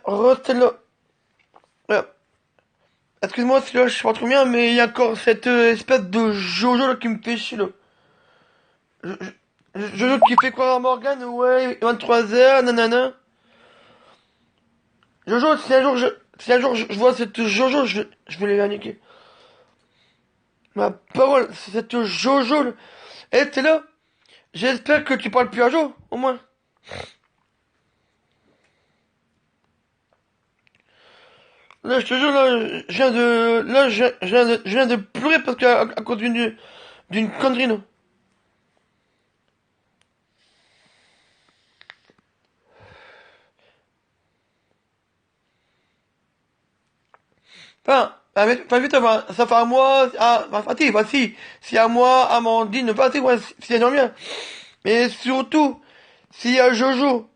Rostello. Euh, Excuse-moi si là je suis pas trop bien, mais il y a encore cette espèce de Jojo là qui me fait chier là. Jojo qui fait croire à Morgane, ouais, 23 heures, nanana. Jojo, si un jour je vois cette Jojo, je vais les niquer. Ma parole, c'est cette Jojo là. Eh, t'es là? J'espère que tu parles plus à Jo, au moins. Là, je te jure, là, je viens de pleurer parce qu'à cause d'une connerie, non. Enfin, vite, enfin, ça fait à moi, si à moi, Amandine, enfin, si, ouais, si elle bien. Mais surtout, s'il y a Jojo,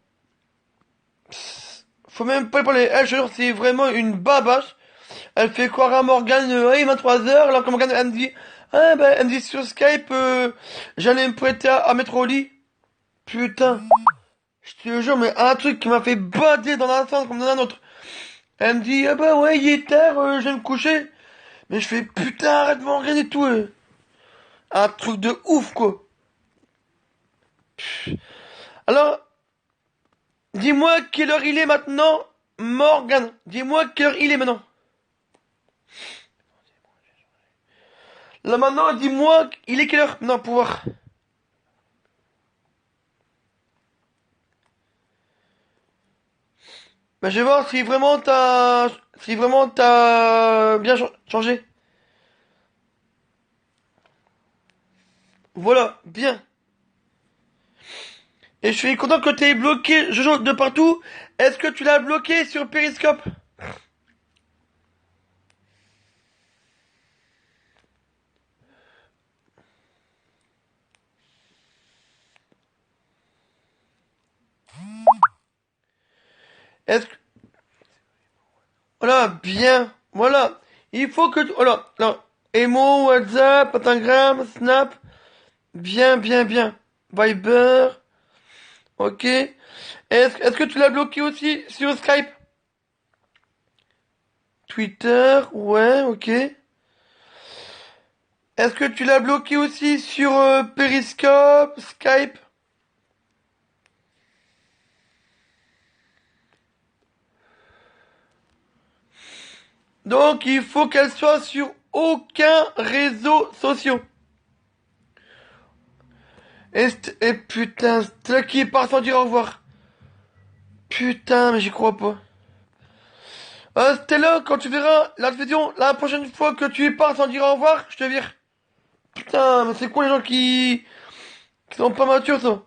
faut même pas y parler. Elle, je te jure, c'est vraiment une babache. Elle fait croire à Morgane, hey, 23 heures, alors que Morgane, elle me dit, ah, ben, elle me dit sur Skype, j'allais me prêter à mettre au lit. Putain, je te jure, mais un truc qui m'a fait bader dans la sens comme dans un autre. Elle me dit, ah bah ouais, il est tard, je vais me coucher. Mais je fais, putain, arrête de m'en regarder et tout. Un truc de ouf, quoi. Alors, dis-moi quelle heure il est maintenant, Morgan. Dis-moi quelle heure il est maintenant. Là maintenant, dis-moi, il est quelle heure? Non, pour voir. Bah, je vais voir si vraiment t'as bien changé. Voilà, bien. Et je suis content que t'aies bloqué Jojo de partout. Est-ce que tu l'as bloqué sur Periscope? Est-ce que... Voilà, bien. Voilà. Il faut que tu... Voilà. Non. Emo, WhatsApp, Instagram, Snap. Bien, bien, bien. Viber. Ok. Est-ce que tu l'as bloqué aussi sur Skype? Twitter. Ouais, ok. Est-ce que tu l'as bloqué aussi sur Periscope, Skype? Donc, il faut qu'elle soit sur aucun réseau social. Et putain, c'est là qui est pas sans dire au revoir. Putain, mais j'y crois pas. Stella, quand tu verras la vidéo, la prochaine fois que tu pars sans dire au revoir, je te vire. Putain, mais c'est quoi les gens qui sont pas matures, ça?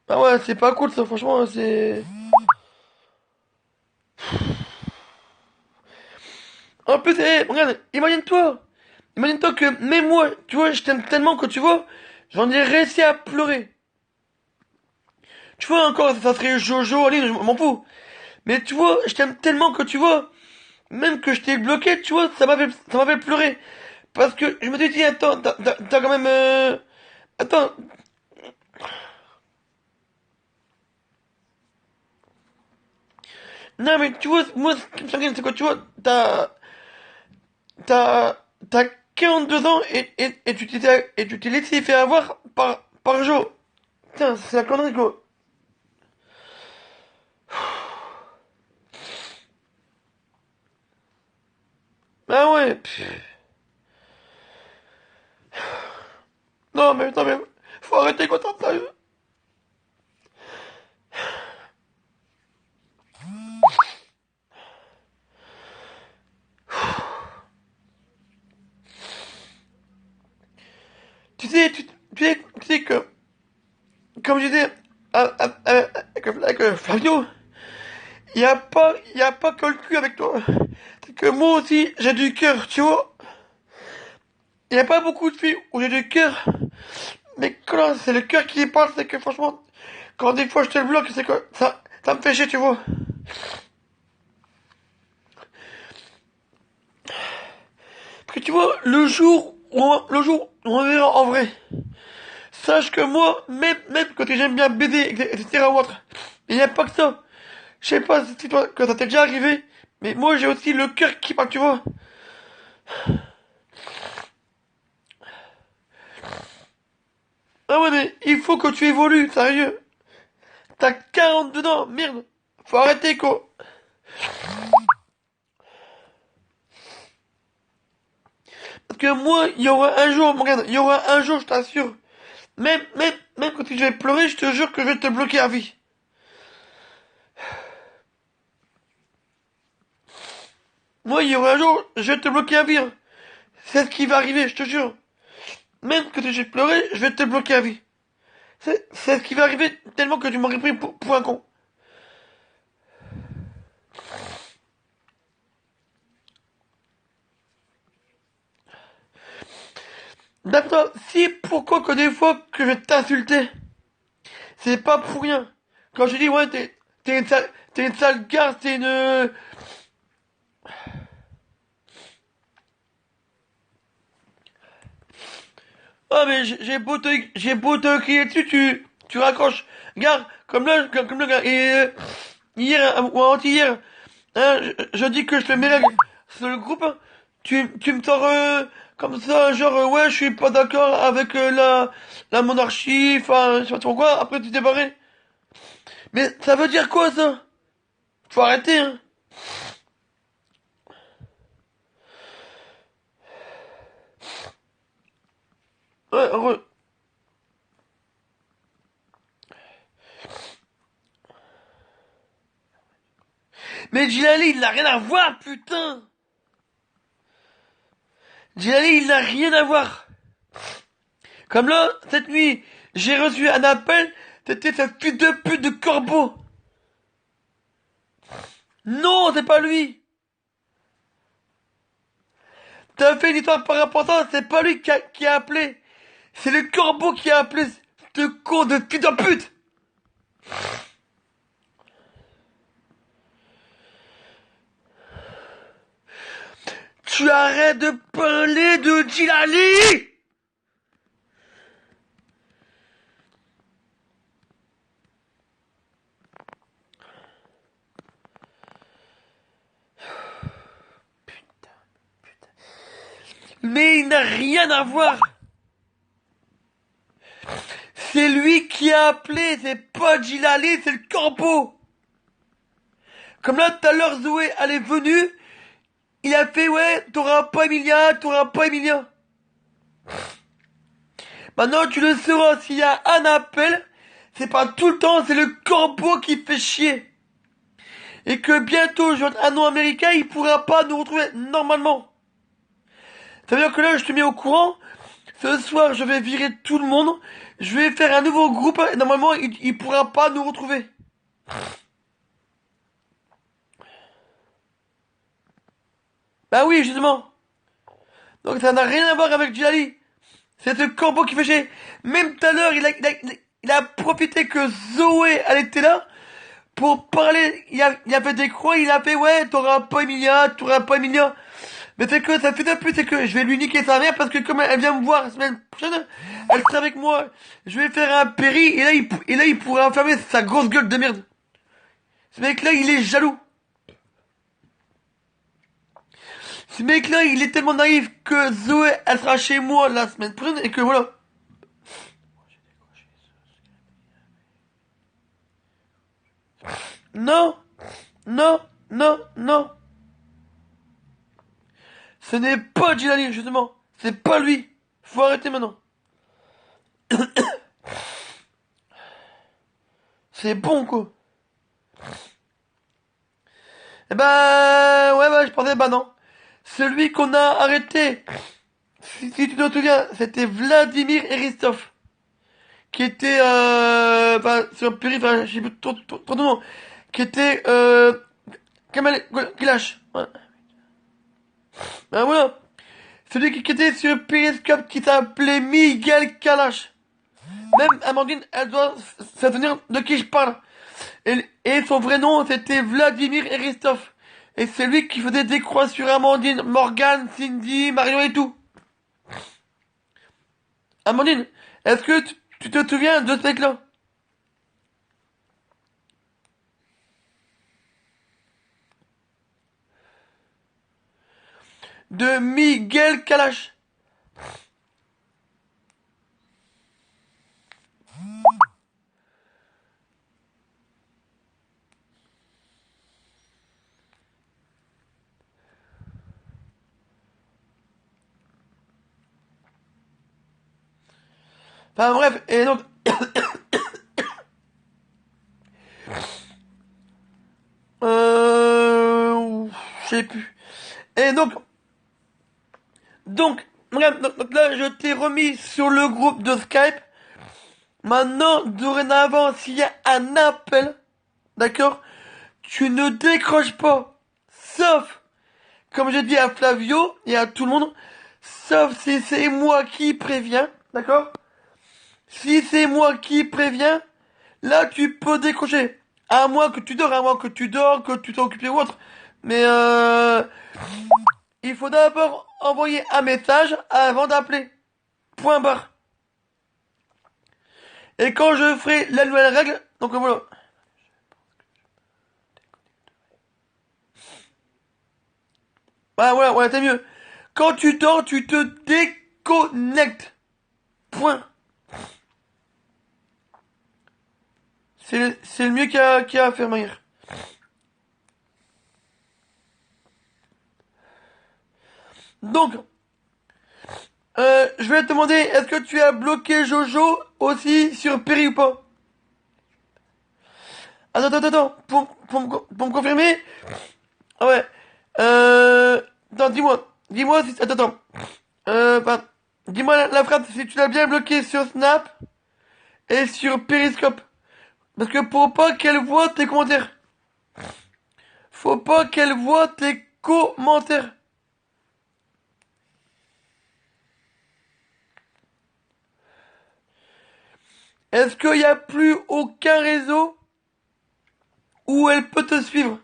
Ah ouais, c'est pas cool, ça, franchement, c'est... En plus, regarde, imagine-toi que même moi, tu vois, je t'aime tellement que tu vois, j'en ai réussi à pleurer. Tu vois, encore, ça serait Jojo, allez, je m'en fous. Mais tu vois, je t'aime tellement que tu vois, même que je t'ai bloqué, tu vois, ça m'a fait pleurer. Parce que je me suis dit, attends, t'as quand même, attends, non mais tu vois, moi, ce qui me chagrine, c'est quoi, tu vois, t'as, t'as 42 ans et tu t'es laissé faire avoir par jour. Putain, c'est la connerie, quoi. Ah ouais, non mais, faut arrêter quoi, ça. Tu sais que, comme je disais, avec Flavio, y a pas que le cul avec toi. C'est que moi aussi, j'ai du cœur, tu vois. Il y a pas beaucoup de filles où j'ai du cœur. Mais quand c'est le cœur qui parle, c'est que franchement, quand des fois je te le bloque, c'est que ça me fait chier, tu vois. Parce que tu vois, le jour où on verra en vrai, sache que moi, même quand j'aime bien BD, etc. ou autre, il n'y a pas que ça. Je sais pas si toi, que ça t'est déjà arrivé, mais moi j'ai aussi le cœur qui bat, tu vois. Ah ouais, mais il faut que tu évolues, sérieux. T'as 42 ans, merde. Faut arrêter, quoi. Parce que moi, il y aura un jour, regarde, il y aura un jour, je t'assure. Même quand je vais pleurer, je te jure que je vais te bloquer à vie. Moi, il y aura un jour, je vais te bloquer à vie, hein. C'est ce qui va arriver, je te jure. Même quand je vais pleurer, je vais te bloquer à vie. C'est ce qui va arriver tellement que tu m'aurais pris pour un con. D'accord, si pourquoi que des fois que je t'insultais, c'est pas pour rien. Quand je dis ouais t'es une sale garce, t'es une. Ah mais j'ai beau te crier dessus, tu raccroches. Regarde, comme le gars. Et hier ou avant-hier, hein, je dis que je fais mes règles sur le groupe. Hein. Tu me sors comme ça, genre ouais je suis pas d'accord avec la monarchie, enfin je sais pas trop quoi. Après tu t'es barré. Mais ça veut dire quoi ça? Faut arrêter, hein. Ouais, heureux. Mais Djilali, il n'a rien à voir, putain. Djilali, il n'a rien à voir. Comme là, cette nuit, j'ai reçu un appel, c'était cette fille de pute de Corbeau. Non, c'est pas lui. T'as fait une histoire par rapport à ça, c'est pas lui qui a appelé. C'est le Corbeau qui a appelé ce con de fille de pute. Tu arrêtes de parler de Djilali. Mais il n'a rien à voir. C'est lui qui a appelé, c'est pas Djilali, c'est le Corbeau. Comme là, tout à l'heure, Zoé, elle est venue, il a fait, ouais, t'auras pas Emilia, t'auras pas Emilia. Maintenant, tu le sauras, s'il y a un appel, c'est pas tout le temps, c'est le Corbeau qui fait chier. Et que bientôt, je vais un nom américain, il pourra pas nous retrouver normalement. Ça veut dire que là, je te mets au courant, ce soir, je vais virer tout le monde, je vais faire un nouveau groupe, et normalement, il pourra pas nous retrouver. Bah oui, justement. Donc ça n'a rien à voir avec Djilali. C'est ce corbeau qui fait chier. Même tout à l'heure, il a profité que Zoé, elle était là, pour parler. Il a fait des croix, il a fait, ouais, t'auras pas Emilia, t'auras pas Emilia. Mais c'est que ça fait de plus, c'est que je vais lui niquer sa mère parce que comme elle vient me voir la semaine prochaine, elle sera avec moi. Je vais faire un péri et là, il pourra enfermer sa grosse gueule de merde. Ce mec-là, il est jaloux. Ce mec-là, il est tellement naïf que Zoé, elle sera chez moi la semaine prochaine et que voilà. Non, non, non, non. Ce n'est pas Djilali, justement. C'est pas lui. Faut arrêter maintenant. C'est bon, quoi. Eh ben, ouais, bah, je pensais, bah non. Celui qu'on a arrêté, si tu te souviens, c'était Vladimir Eristov. Qui était, enfin, sur Périph', enfin, je sais plus trop de nom. Qui était, Kamal Gilash. Voilà. Ben voilà. Celui qui était sur Periscope qui s'appelait Miguel Kalash. Même Amandine, elle doit se souvenir de qui je parle. Et son vrai nom, c'était Vladimir Eristov. Et c'est lui qui faisait des croix sur Amandine, Morgane, Cindy, Marion et tout. Amandine, est-ce que tu te souviens de ce mec-là? de Miguel Kalash. Enfin bref, et donc, je sais plus. Et bref, donc là, je t'ai remis sur le groupe de Skype. Maintenant, dorénavant, s'il y a un appel, d'accord, tu ne décroches pas. Sauf, comme j'ai dit à Flavio et à tout le monde, sauf si c'est moi qui préviens, d'accord? Si c'est moi qui préviens, là tu peux décrocher. À moins que tu dors, que tu t'es occupé ou autre. Mais il faut d'abord envoyer un message avant d'appeler. Point barre. Et quand je ferai la nouvelle règle, donc voilà. Voilà, c'est mieux. Quand tu dors, tu te déconnectes. Point. C'est le mieux qu'il y a à faire, Maïr. Donc, je vais te demander, est-ce que tu as bloqué Jojo aussi sur Perry ou pas? Attends, pour me confirmer? Ah ouais. Attends, dis-moi si, attends. Enfin, dis-moi la phrase si tu l'as bien bloqué sur Snap et sur Periscope. Parce que pour pas qu'elle voit tes commentaires. Faut pas qu'elle voit tes commentaires. Est-ce qu'il y a plus aucun réseau où elle peut te suivre?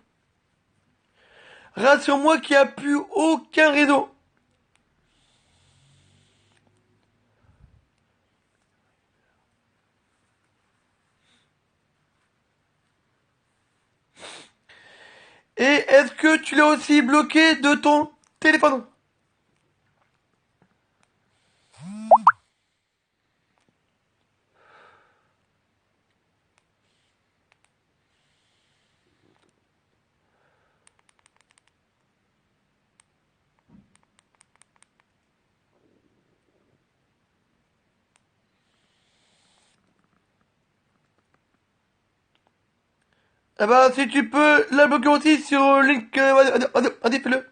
Rassure-moi qu'il n'y a plus aucun réseau. Et est-ce que tu l'as aussi bloqué de ton téléphone? Eh ben, si tu peux la bloquer aussi sur link, vas-y, fais-le.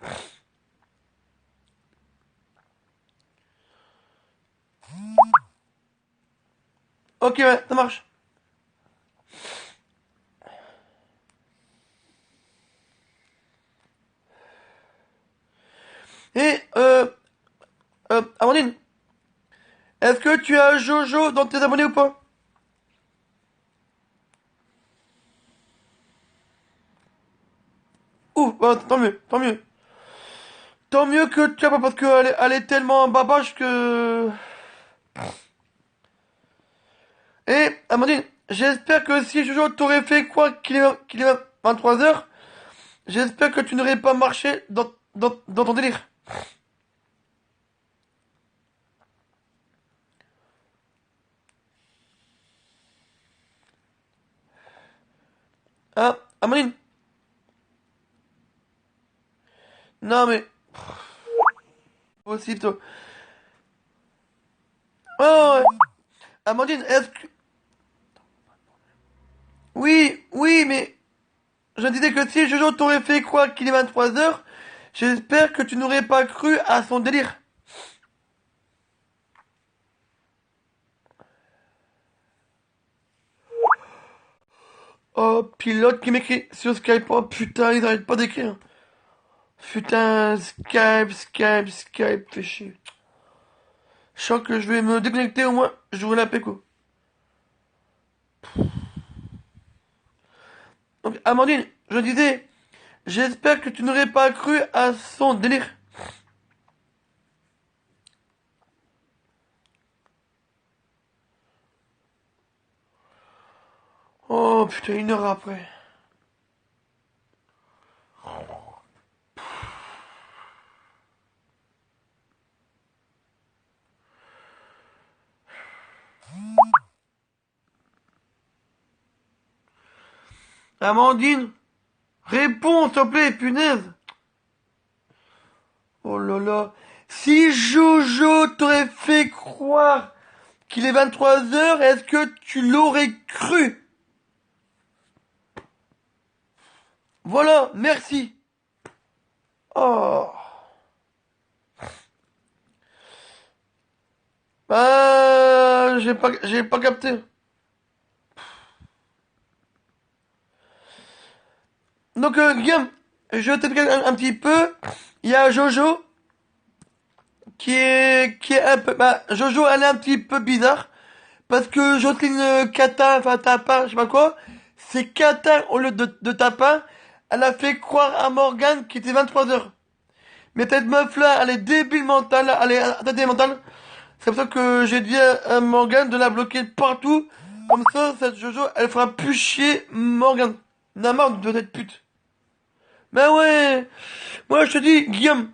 Ok, ouais, ça marche. Et, Amandine, est-ce que tu as Jojo dans tes abonnés ou pas? Ouf, bah, tant mieux, tant mieux. Tant mieux que tu as pas, parce qu'elle est tellement babache que... Et, Amandine, j'espère que si Jojo t'aurait fait quoi qu'il est 23 heures, j'espère que tu n'aurais pas marché dans ton délire. Hein, Amandine? Non mais, possible toi. Oh, ouais. Amandine, est-ce que... Oui, mais je disais que si Jojo t'aurait fait quoi qu'il est 23 heures, j'espère que tu n'aurais pas cru à son délire. Oh, pilote qui m'écrit sur Skype. Oh putain, ils arrêtent pas d'écrire. Putain, Skype, fais chier. Je sens que je vais me déconnecter au moins. J'aurai la péco. Donc, Amandine, je disais, j'espère que tu n'aurais pas cru à son délire. Oh putain, 1 heure après. Amandine, réponds, s'il te plaît, punaise. Oh là là. Si Jojo t'aurait fait croire qu'il est 23h, est-ce que tu l'aurais cru? Voilà, merci. Oh. J'ai pas capté. Donc, Guillaume, je t'explique un petit peu. Il y a Jojo qui est un peu, Jojo, elle est un petit peu bizarre parce que Jocelyne Catin, enfin Tapin, je sais pas quoi, c'est Catin au lieu de Tapin. Elle a fait croire à Morgane qu'il était 23h. Mais cette meuf-là, elle est débile mentale, elle est attardée mentale. C'est pour ça que j'ai dit à Morgane de la bloquer partout. Comme ça, cette Jojo, elle fera plus chier Morgane. N'a marre de cette pute. Mais ouais, moi je te dis, Guillaume,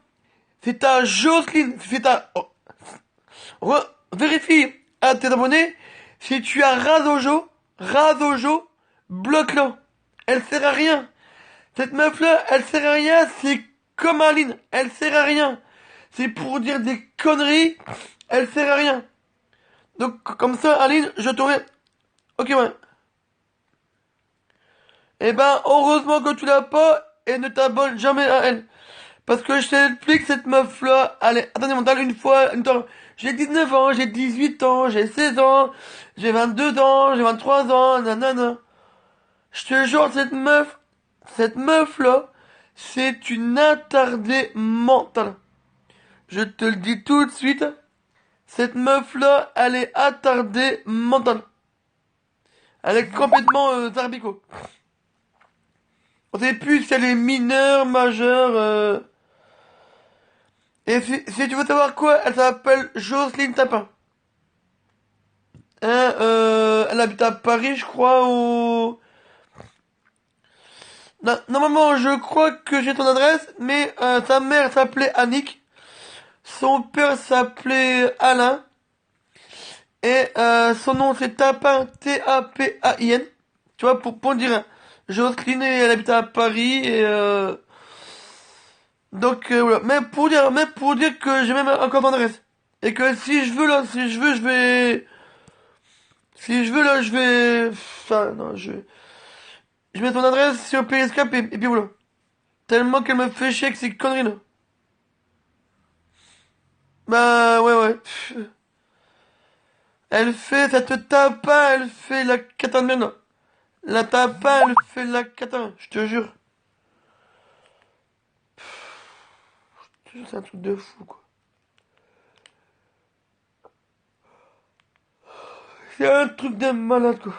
c'est ta Jocelyne, c'est ta... oh, vérifie à tes abonnés, si tu as Razojo, bloque-le. Elle sert à rien. Cette meuf-là, elle sert à rien, c'est comme Aline, elle sert à rien. C'est pour dire des conneries, elle sert à rien. Donc, comme ça, Aline, je t'aurais... Ok, ouais. Eh ben, heureusement que tu l'as pas, et ne t'abonne jamais à elle. Parce que je t'explique, cette meuf-là, elle est attendez mentale une fois, j'ai 19 ans, j'ai 18 ans, j'ai 16 ans, j'ai 22 ans, j'ai 23 ans, nanana. Je te jure, cette meuf-là, c'est une attardée mentale. Je te le dis tout de suite, cette meuf-là, elle est attardée mentale. Elle est complètement zarbico. On sait plus si elle est mineure, majeure, Et si tu veux savoir quoi, elle s'appelle Jocelyne Tapin. Hein, elle habite à Paris, je crois, ou... Normalement, je crois que j'ai ton adresse, mais sa mère s'appelait Annick, son père s'appelait Alain, et son nom c'est Tapin, T-A-P-A-I-N. Tu vois, pour dire, hein. Jocelyne, elle habite à Paris, et donc voilà. Mais pour dire que j'ai même encore ton adresse. Et que si je veux, là, si je veux, je vais... Si je veux, là, je vais... Enfin, non, je mets ton adresse sur Periscope et puis voilà. Tellement qu'elle me fait chier avec ces conneries, là. Bah, ouais, ouais. Elle fait, ça te tape pas, elle fait la katana, là. La tape pas, elle fait la katana, je te jure. C'est un truc de fou, quoi. C'est un truc de malade, quoi.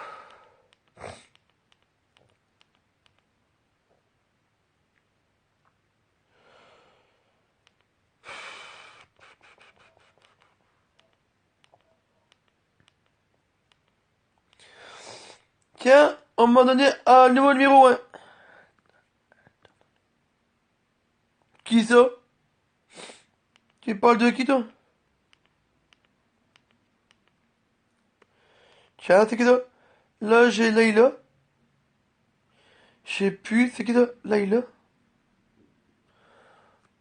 Tiens, on m'a donné un nouveau numéro, hein. Qui ça? Tu parles de qui, toi? Tiens, c'est qui ça? Là, j'ai Layla. Je sais plus, c'est qui ça? Layla?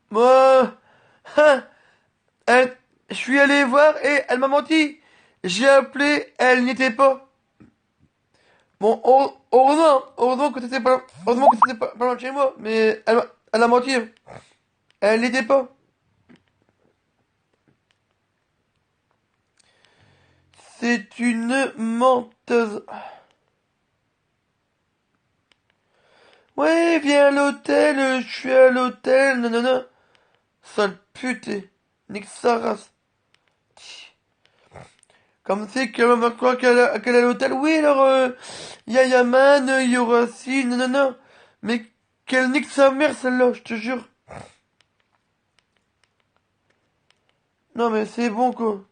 Moi, hein, je suis allé voir et elle m'a menti. J'ai appelé, elle n'y était pas. Bon, heureusement que t'étais pas, heureusement que t'étais pas loin de chez moi, mais elle a menti. Elle n'était pas. C'est une menteuse. Ouais, viens à l'hôtel, je suis à l'hôtel, nanana. Sale pute, nique sa race. Comme c'est qu'elle va croire qu'elle est à l'hôtel. Oui, alors, y a Yaman, il y aura si, nanana. Mais qu'elle nique sa mère, celle-là, je te jure. Non, mais c'est bon, quoi.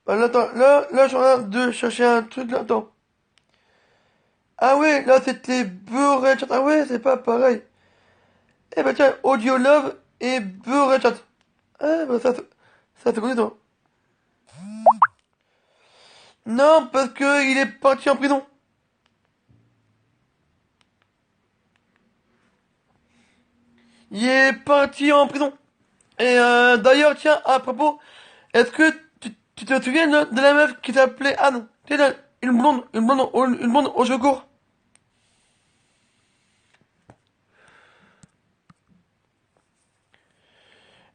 Bah, là, attends, là, je suis en train de chercher un truc, là, attends. Ah ouais, là, c'était Beurre Chat. Ah ouais, c'est pas pareil. Eh bah tiens, Audio Love et Beurre Chat. Ah, bah Ça, t'as connu, toi? Non, parce que il est parti en prison. Il est parti en prison. Et d'ailleurs, tiens, à propos, est-ce que tu te souviens de la meuf qui s'appelait Anne? Tu sais, une blonde au secours.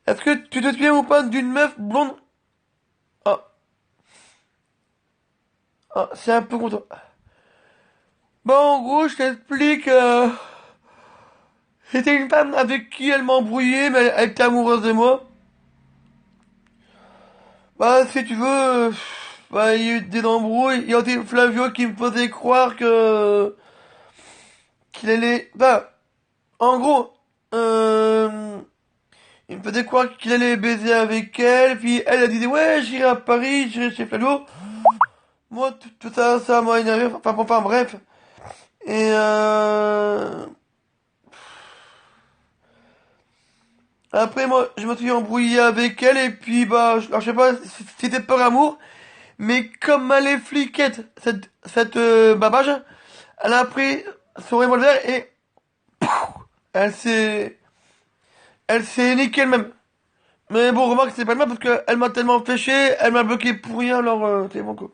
Est-ce que tu te souviens ou pas d'une meuf blonde? Ah, c'est un peu con toi. Bon, en gros, je t'explique. C'était une femme avec qui elle m'embrouillait, mais elle était amoureuse de moi. Bah, si tu veux, bah, il y a eu des embrouilles. Il y a aussi Flavio qui me faisait croire qu'il allait. Bah, en gros, il me faisait croire qu'il allait baiser avec elle. Puis elle a dit ouais, j'irai à Paris, j'irai chez Flavio. Moi, tout ça, ça m'a énervé. Enfin, bref. Et après, moi, je me suis embrouillé avec elle. Et puis, bah, alors, je sais pas si c'était par amour. Mais comme elle est fliquette, cette babage, elle a pris son revolver et elle s'est, elle s'est niquée elle-même. Mais bon, remarque, c'est pas le mal parce qu'elle m'a tellement fait chier, elle m'a bloqué pour rien, alors c'est bon quoi.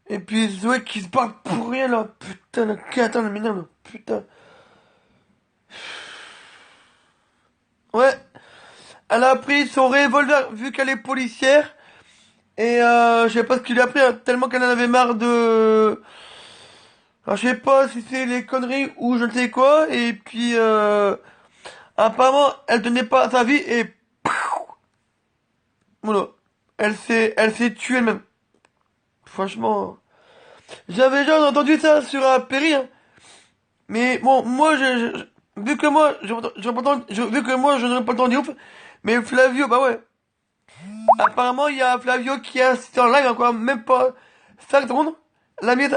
Et puis Zoé qui se bat pour rien là, putain, le catin, le minable, putain. Ouais, elle a pris son revolver vu qu'elle est policière et je sais pas ce qu'il a pris, hein, tellement qu'elle en avait marre de. Alors, je sais pas si c'est les conneries ou je ne sais quoi, et puis apparemment elle tenait pas à sa vie et voilà, elle s'est tuée elle-même. Franchement, j'avais déjà entendu ça sur un péri, hein. Mais bon, moi vu que moi vu que moi je n'aurais pas le temps de ouf, mais Flavio, bah ouais. Apparemment il y a Flavio qui a assisté en live encore même pas 5 secondes. La mise,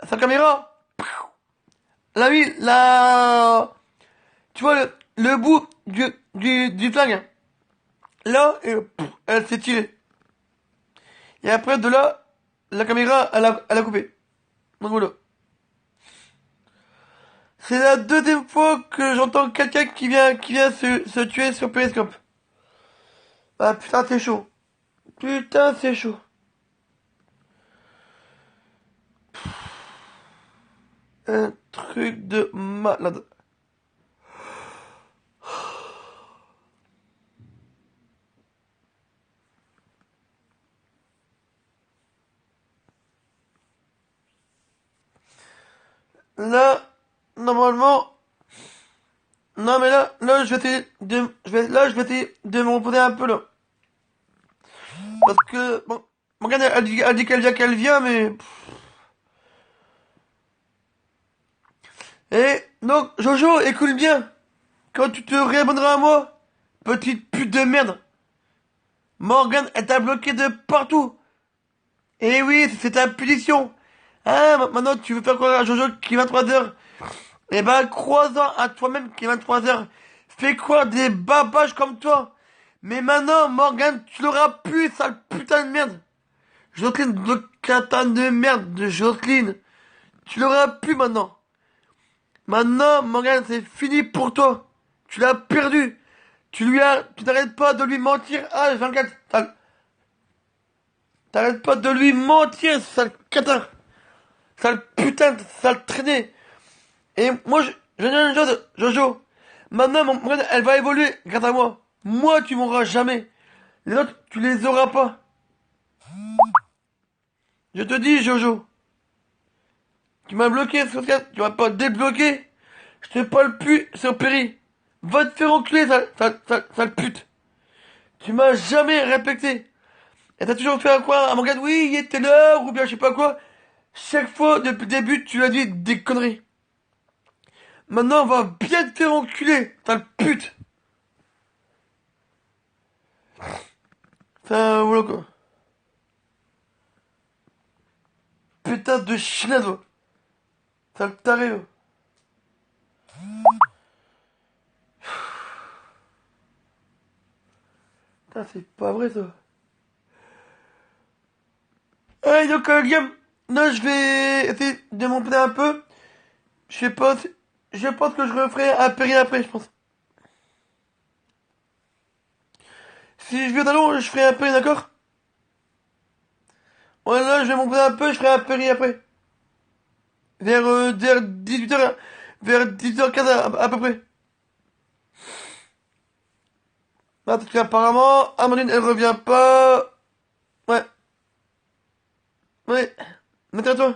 sa caméra, la mise, tu vois le bout du flingue, hein. Là, et, elle s'est tirée. Et après, de là, la caméra, elle a coupé. Donc voilà. C'est la deuxième fois que j'entends quelqu'un qui vient se tuer sur Periscope. Ah putain, c'est chaud. Putain, c'est chaud. Un truc de malade. Là, normalement, non mais là, je vais essayer de me reposer un peu là. Parce que, bon, Morgane, elle dit qu'elle vient, mais. Et donc, Jojo, écoute bien. Quand tu te réabonneras à moi, petite pute de merde, Morgane, elle t'a bloqué de partout. Et oui, c'est ta punition. Hein, maintenant tu veux faire croire à Jojo qui est 23h. Eh ben, crois-en à toi-même qui est 23h. Fais quoi des babages comme toi. Mais maintenant, Morgane, tu l'auras plus, sale putain de merde. Jocelyne, de catin de merde de Jocelyne. Tu l'auras plus maintenant. Maintenant, Morgane, c'est fini pour toi. Tu l'as perdu. Tu n'arrêtes pas de lui mentir. Ah, 24. T'arrêtes pas de lui mentir, sale catin. Sale putain, sale traîné. Et moi, je dis une chose, Jojo. Maintenant, mon elle va évoluer grâce à moi. Moi, tu m'auras jamais. Les autres, tu les auras pas. Je te dis, Jojo. Tu m'as bloqué sur Skype, tu vas pas débloquer. Je te parle plus sur Péri. Va te faire enculer, sale pute. Tu m'as jamais respecté. Et t'as toujours fait quoi à mon gars, oui, il était l'heure, ou bien je sais pas quoi. Chaque fois, depuis le début, tu as dit des conneries. Maintenant, on va bien te faire enculer, sale pute. Enfin, voilà quoi. Putain de chinade, va. Sale taré, oh. Putain, c'est pas vrai, ça. Allez, donc, Guillaume, là, je vais essayer de monter un peu. Je pense, je pense que je referai un péri après, je pense. Si je viens d'allons, je ferai un péri, d'accord? Ouais, là, je vais monter un peu, je ferai un péri après. Vers 18h, vers 18h15 à peu près. Ah, parce qu'apparemment, Amandine, elle revient pas. Ouais, ouais. Maintenant, toi.